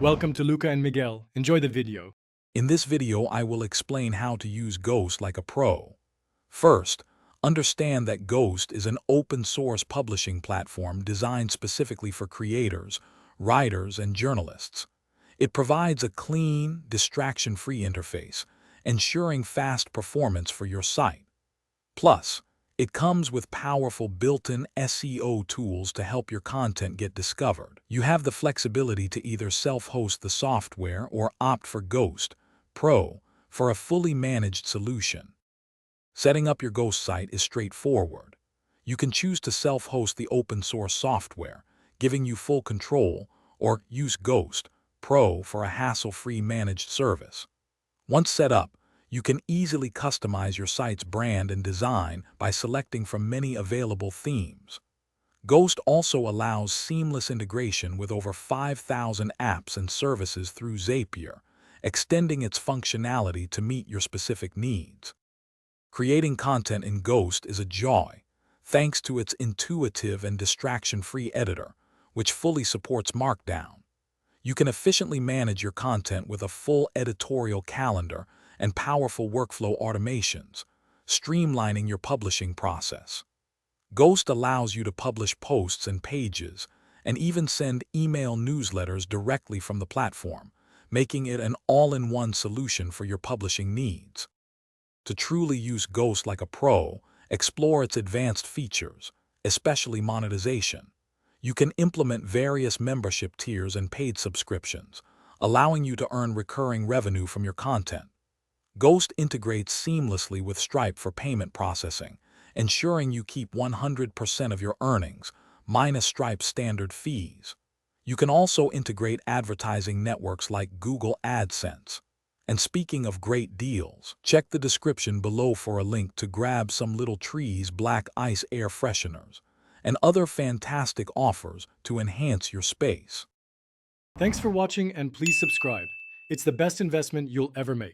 Welcome to Luca and Miguel. Enjoy the video. In this video, I will explain how to use Ghost like a pro. First, understand that Ghost is an open-source publishing platform designed specifically for creators, writers, and journalists. It provides a clean, distraction-free interface, ensuring fast performance for your site. Plus, it comes with powerful built-in SEO tools to help your content get discovered. You have the flexibility to either self-host the software or opt for Ghost Pro for a fully managed solution. Setting up your Ghost site is straightforward. You can choose to self-host the open-source software, giving you full control, or use Ghost Pro for a hassle-free managed service. Once set up, you can easily customize your site's brand and design by selecting from many available themes. Ghost also allows seamless integration with over 5,000 apps and services through Zapier, extending its functionality to meet your specific needs. Creating content in Ghost is a joy, thanks to its intuitive and distraction-free editor, which fully supports Markdown. You can efficiently manage your content with a full editorial calendar and powerful workflow automations, streamlining your publishing process. Ghost allows you to publish posts and pages, and even send email newsletters directly from the platform, making it an all-in-one solution for your publishing needs. To truly use Ghost like a pro, explore its advanced features, especially monetization. You can implement various membership tiers and paid subscriptions, allowing you to earn recurring revenue from your content. Ghost integrates seamlessly with Stripe for payment processing, ensuring you keep 100% of your earnings, minus Stripe's standard fees. You can also integrate advertising networks like Google AdSense. And speaking of great deals, check the description below for a link to grab some Little Trees Black Ice air fresheners and other fantastic offers to enhance your space. Thanks for watching and please subscribe. It's the best investment you'll ever make.